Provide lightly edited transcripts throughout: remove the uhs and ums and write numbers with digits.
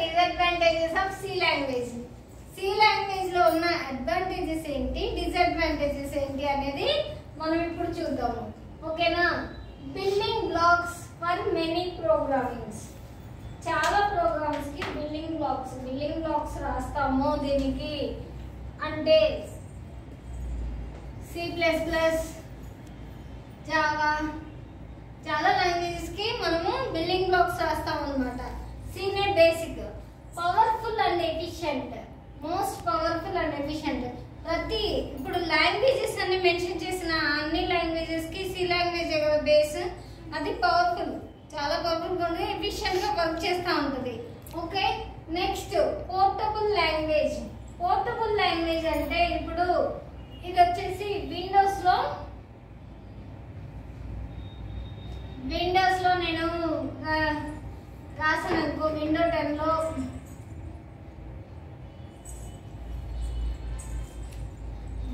Disadvantages of C language. C language లో ఉన్న advantages ఏంటి, డిసడ్వాంటేజెస్ ఏంటి అనేది మనం ఇప్పుడు చూద్దాము. ఓకేనా? Building blocks for many programmings. చాలా ప్రోగ్రామ్స్ కి బిల్డింగ్ బ్లాక్స్ రాస్తాము. దీనికి అంటే C++, జావా, చాలా లాంగ్వేజెస్ కి మనము బిల్డింగ్ బ్లాక్స్ రాస్తాం అన్నమాట. సీనే basic, powerful and efficient, most powerful and efficient. ప్రతి ఇప్పుడు లాంగ్వేజెస్ అన్ని మెన్షన్ చేసిన అన్ని లాంగ్వేజెస్ కి సి లాంగ్వేజ్ బేస్. అది పవర్ఫుల్, చాలా పవర్ఫుల్ గా ఉంది, ఎఫిషియెంట్ గా వర్క్ చేస్తూ ఉంటుంది. Okay, next portable language. Portable language అంటే ఇప్పుడు ఇది వచ్చేసి విండోస్ లో నేను రాసాను అనుకో, విండో 10 లో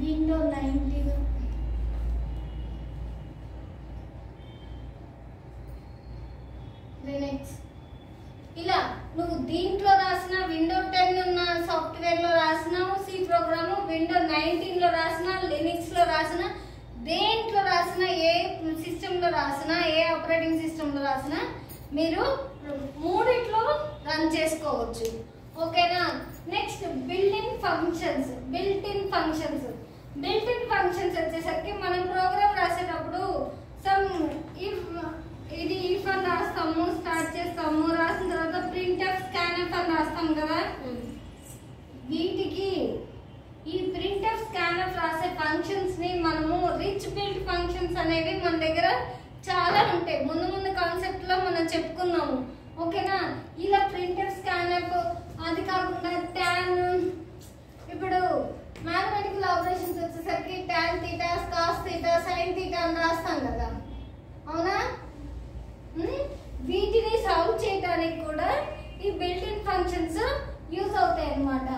విండో 90 లినక్స్, ఇలా నువ్వు దీంట్లో రాసిన విండో 10 ఉన్న సాఫ్ట్వేర్ లో రాసినావు సి ప్రోగ్రాము, విండో 19 లో రాసిన, లినక్స్ లో రాసిన, దేంట్లో రాసిన, ఏ సిస్టమ్ లో రాసిన, ఏ ఆపరేటింగ్ సిస్టమ్ లో రాసిన మీరు మూడిట్లో రన్ చేసుకోవచ్చు. ఓకేనా? నెక్స్ట్ బిల్ట్ ఇన్ ఫంక్షన్స్ వచ్చేసరికి మనం ప్రోగ్రామ్ రాసేటప్పుడు ఇది ఇఫ్ అని రాస్తాము, స్టార్ట్ చేస్తాము, రాసిన తర్వాత ప్రింట్ఎఫ్, స్కాన్ఎఫ్ అని రాస్తాం కదా. వీటికి ఈ ప్రింట్ఎఫ్, స్కాన్ఎఫ్ రాసే ఫంక్షన్స్ ని మనము రిచ్ బిల్ట్ ఫంక్షన్స్ అనేవి మన దగ్గర చాలా ఉంటాయి. ముందు కాన్సెప్ట్ లో మనం చెప్పుకున్నాము. ఓకేనా? ఇలా ప్రింట్ఎఫ్, స్కాన్ఎఫ్, అది కాకుండా ట్యాన్, ఇప్పుడు మ్యాథమెటికల్ ఆపరేషన్స్ వచ్చేసరికి tan theta, cos theta, sine theta అని రాస్తాం కదా, అవునా? వీటిని సాల్వ్ చేయడానికి కూడా ఈ బిల్ట్ ఇన్ ఫంక్షన్స్ యూజ్ అవుతాయి అన్నమాట.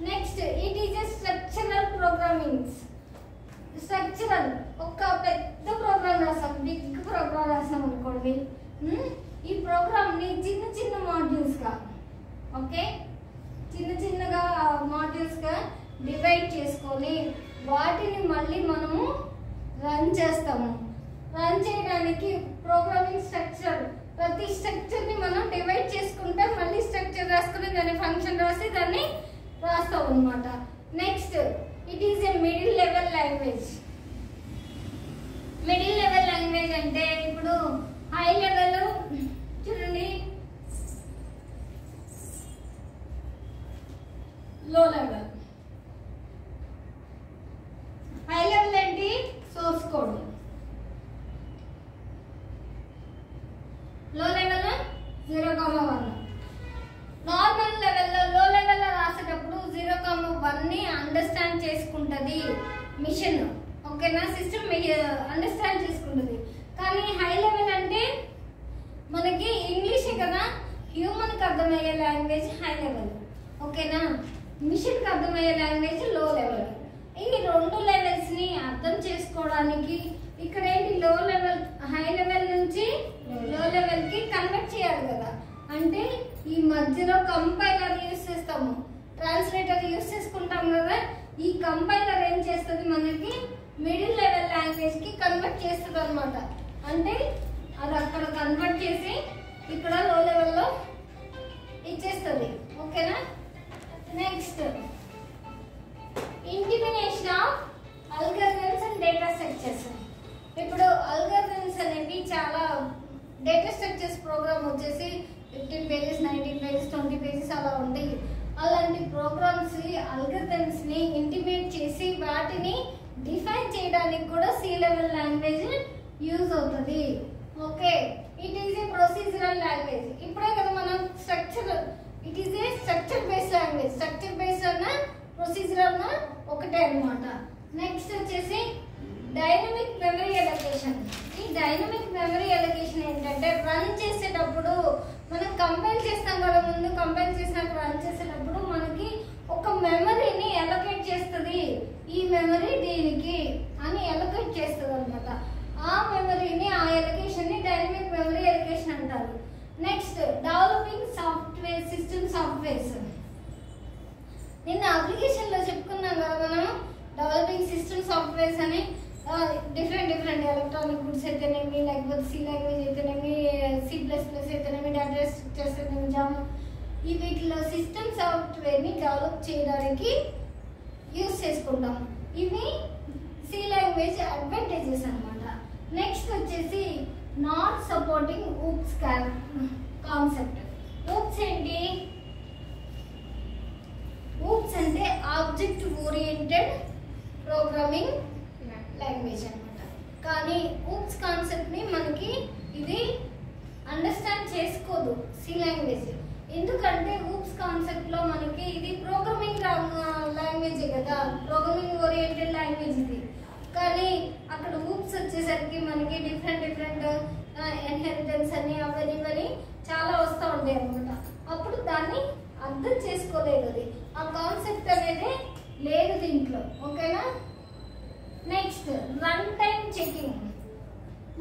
Next it is a structural programmings. Structural ఒక పెద్ద ప్రోగ్రామ్ రాస్తాం, బిగ్ ప్రోగ్రామ్ రాస్తాం అనుకోండి. ఈ ప్రోగ్రామ్ ని చిన్న మాడ్యూల్స్ గా, ఓకే, చిన్నగా మాడ్యూల్స్ గా డివైడ్ చేసుకొని వాటిని మళ్ళీ మనము రన్ చేస్తాము. రన్ చేయడానికి ప్రోగ్రామింగ్ స్ట్రక్చర్, ప్రతి స్ట్రక్చర్ ని మనం డివైడ్ చేసుకుంటే మళ్ళీ స్ట్రక్చర్ రాసుకుని దాని ఫంక్షన్ రాసి దాన్ని రాస్తాం అన్నమాట. Next it is a middle level language. Middle level language అంటే ఇప్పుడు హై లెవెల్ చూడండి, లో లెవెల్. హై లెవెల్ ఏంటి? Source code. లో లెవెల్ 0,1. నార్మల్ లెవెల్లో, లో లెవెల్లో రాసేటప్పుడు 0,1 ని అండర్స్టాండ్ చేసుకుంటది మిషన్. ఓకేనా? సిస్టమ్ అండర్స్టాండ్ చేసుకుంటుంది. కానీ హై లెవెల్ అంటే మనకి ఇంగ్లీషే కదా, హ్యూమన్ కి అర్థమయ్యే లాంగ్వేజ్ హై లెవెల్. ఓకేనా? మిషన్ కి అర్థమయ్యే లాంగ్వేజ్ లో లెవెల్. ఈ రెండు లెవెల్స్ ని అర్థం చేసుకోవడానికి ఇక్కడ ఏంటి, లో లెవెల్, హై లెవెల్ నుంచి లో లెవెల్ కి కన్వర్ట్ చేయాలి కదా. అంటే ఈ మధ్యలో కంపైలర్ యూస్ చేస్తాము, ట్రాన్స్లేటర్ యూస్ చేసుకుంటాం కదా. ఈ కంపైలర్ ఏం చేస్తుంది, మనకి మిడిల్ లెవెల్ లాంగ్వేజ్ కి కన్వర్ట్ చేస్తుంది అన్నమాట. అంటే అది అక్కడ కన్వర్ట్ చేసి ఇక్కడ లో లెవెల్లో ఇచ్చేస్తుంది. ఓకేనా? Next intimation of algorithms and data structures. ఇప్పుడు అల్గోరిథమ్స్ అనేవి చాలా, డేటా స్ట్రక్చర్స్ ప్రోగ్రామ్ వచ్చేసి 15 pages, 19 pages, 20 pages అలా ఉంటాయి. అలాంటి ప్రోగ్రామ్స్ అల్గోరిథమ్స్ ని ఇంటిమేట్ చేసి వాటిని డిఫైన్ చేయడానికి కూడా సి లెవెల్ లాంగ్వేజ్ యూజ్ అవుతుంది. Okay, it is a procedural language. ఇప్పుడే కదా మనం structure, it is a structure based language. Structure based అన్న ప్రొసీజరల్ అన్న ఒకటే అన్నమాట. నెక్స్ట్ వచ్చేసి డైనమిక్ మెమరీ అలొకేషన్. ఈ డైనమిక్ మెమరీ అలొకేషన్ ఏంటంటే రన్ చేసేటప్పుడు మనం కంపైల్ చేస్తాం కదా, ముందు కంపైల్ చేసినప్పుడు రన్ చేసేటప్పుడు మనకి ఒక మెమరీని అలొకేట్ చేస్తుంది. ఈ మెమరీ దీనికి అని అలొకేట్ చేస్తుంది అన్నమాట. ఆ మెమరీని, ఆ అలొకేషన్ ని డైనమిక్ మెమరీ అలొకేషన్ అంటారు. Next developing software system softwares. నిన్న అప్లికేషన్లో చెప్పుకున్నాం కదా మనం డెవలపింగ్ సిస్టమ్ సాఫ్ట్వేర్స్ అని. డిఫరెంట్ ఎలక్ట్రానిక్ గుడ్స్ అయితేనేమి, లేకపోతే సి లాంగ్వేజ్ అయితేనేమి, C++ అయితేనేమి, డేటా స్ట్రక్చర్స్ అయితేనేమి, జావా, ఈ వీటిలో సిస్టమ్ సాఫ్ట్వేర్ని డెవలప్ చేయడానికి యూస్ చేసుకుంటాం. ఇవి సి లాంగ్వేజ్ అడ్వాంటేజెస్ అనమాట. నెక్స్ట్ వచ్చేసి not supporting oops concept. Oops ఏంటి? ఊప్స్ అంటే ఆబ్జెక్ట్ ఓరియంటెడ్ ప్రోగ్రామింగ్ లాంగ్వేజ్ అనమాట. కానీ ఊప్స్ కాన్సెప్ట్ని మనకి ఇది అండర్స్టాండ్ చేసుకోదు సి లాంగ్వేజ్. ఎందుకంటే ఊప్స్ కాన్సెప్ట్లో మనకి ఇది ప్రోగ్రామింగ్ లాంగ్వేజ్ కదా, ప్రోగ్రామింగ్ ఓరియంటెడ్ లాంగ్వేజ్ ఇది. కానీ అక్కడ ఊప్స్ వచ్చేసరికి మనకి డిఫరెంట్ ఎన్హెరిటెన్స్ అని అవన్నీ చాలా వస్తూ ఉంటాయి అనమాట. అప్పుడు దాన్ని అర్థం చేసుకోలేదు, అది ఆ కాన్సెప్ట్ అనేది లేదు దీంట్లో. ఓకేనా? Next run time checking.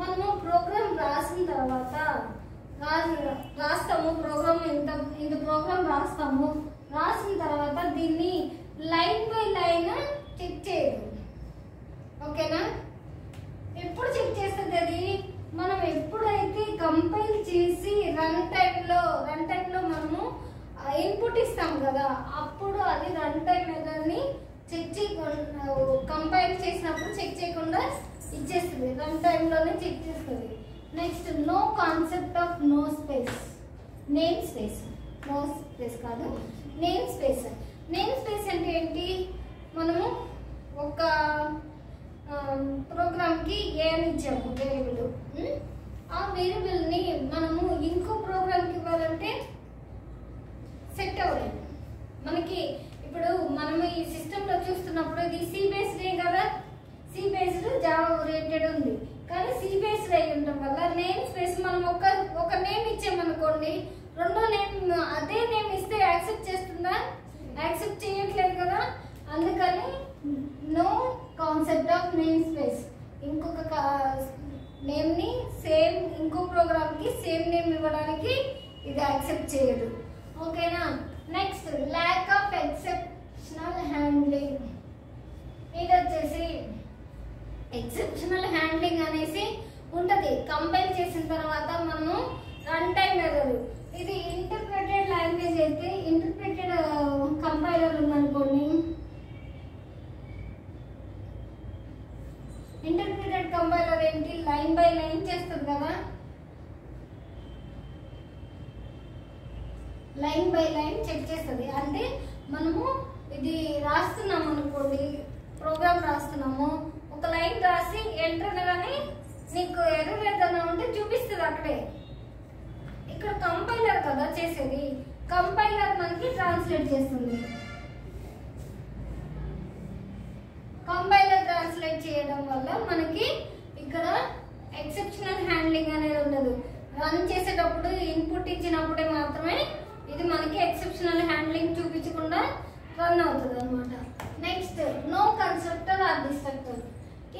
మనము ప్రోగ్రామ్ రాసిన తర్వాత రాస్తాము, ప్రోగ్రామ్ ఇంత ప్రోగ్రామ్ రాసిన తర్వాత దీన్ని లైన్ బై లైన్ చెక్ చేయదు. ఓకేనా? ఎప్పుడు చెక్ చేస్తుంది అది? మనం ఎప్పుడైతే కంపైల్ చేసి రన్ టైంలో మనము ఇన్పుట్ ఇస్తాం కదా, అప్పుడు అది రన్ టైం ఎర్రర్ని చెక్ చేయకుండా, కంపైల్ చేసినప్పుడు చెక్ చేయకుండా ఇచ్చేస్తుంది, రన్ టైంలోనే చెక్ చేస్తుంది. Next no concept of name space కాదు, నేమ్ స్పేస్. నేమ్ స్పేస్ అంటే ఏంటి? మనము ఒక ప్రోగ్రామ్కి ఏ అని ఇచ్చాము వేరియబుల్, ఆ వేరియబుల్ని మనము ఇంకో ప్రోగ్రామ్కి ఇవ్వాలంటే సెట్ అవ్వలేదు. మనకి ఇప్పుడు మనం ఈ సిస్టంలో చూస్తున్నప్పుడు ఇది సి బేస్డే కదా, సి బేస్డ్ జావా ఓరియంటెడ్ ఉంది. కానీ సి బేస్డ్ అయి ఉండడం వల్ల నేమ్ స్పేస్ మనం ఒక నేమ్ ఇచ్చామనుకోండి, రెండో నేమ్ అదే నేమ్ ఇస్తే యాక్సెప్ట్ చేస్తుందా? యాక్సెప్ట్ చేయట్లేదు కదా. అందుకని no concept of name space. ఇంకొక నేమ్ని సేమ్ ఇంకో ప్రోగ్రామ్కి సేమ్ నేమ్ ఇవ్వడానికి ఇది యాక్సెప్ట్ చేయదు. ఓకేనా? Next lack of exceptional handling. ఇది వచ్చేసి ఎక్సెప్షనల్ హ్యాండ్లింగ్ అనేసి ఉంటుంది. కంపైల్ చేసిన తర్వాత మనము రన్ టైం ఎర్రర్. ఇది ఇంటర్ప్రిటెడ్ లాంగ్వేజ్ అయితే, ఇంటర్ప్రిటెడ్ కంపైలర్ ఉందనుకోండి, ఇంటర్ప్రిటెడ్ కంపైలర్ ఏంటి? లైన్ బై లైన్ చేస్తుంది కదా, లైన్ బై లైన్ చెక్ చేస్తుంది. అంటే మనము ఇది రాస్తున్నాం అనుకోండి, ప్రోగ్రామ్ రాస్తున్నాము, ఒక లైన్ రాసి ఎంటర్ అనగానే నీకు ఎర్రర్ ఏదైనా ఉంటే చూపిస్తుంది అక్కడే. ఇక్కడ కంపైలర్ కదా చేసేది, కంపైలర్ మనకి ట్రాన్స్లేట్ చేస్తుంది. కంపైలర్ ట్రాన్స్లేట్ చేయడం వల్ల మనకి ఇక్కడ ఎక్సెప్షనల్ హ్యాండ్లింగ్ అనేది ఉండదు. రన్ చేసేటప్పుడు ఇన్పుట్ ఇచ్చినప్పుడే మాత్రమే ఇది మనకి ఎక్సెప్షనల్ హ్యాండ్లింగ్ చూపించకుండా రన్ అవుతుంది అనమాట. Next no constructor or destructor.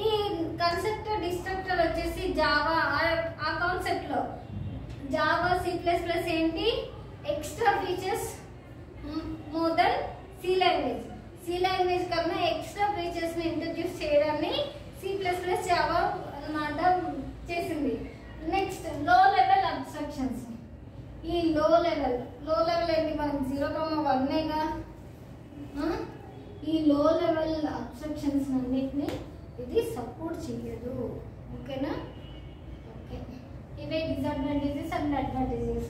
ఈ కన్స్ట్రక్టర్ డిస్ట్రక్టర్ వచ్చేసి జావా ఆ కాన్సెప్ట్లో జావా C++ ఏంటి? Extra features more than C language. C language కన్నా ఎక్స్ట్రా ఫీచర్స్ని ఇంట్రడ్యూస్ చేయడాన్ని C++ జావా అన్నమాట చేసింది. నెక్స్ట్ లో లెవెల్ అబ్స్ట్రాక్షన్స్. ఈ లో లెవెల్ ఏంటి? మనకి 0,1గా. ఈ లో లెవెల్ అబ్స్ట్రాక్షన్స్ అన్నిటిని ఇది సపోర్ట్ చేయదు. ఓకేనా? ఓకే, ఇవే డిసడ్వాంటేజెస్ అండ్ అడ్వాంటేజెస్.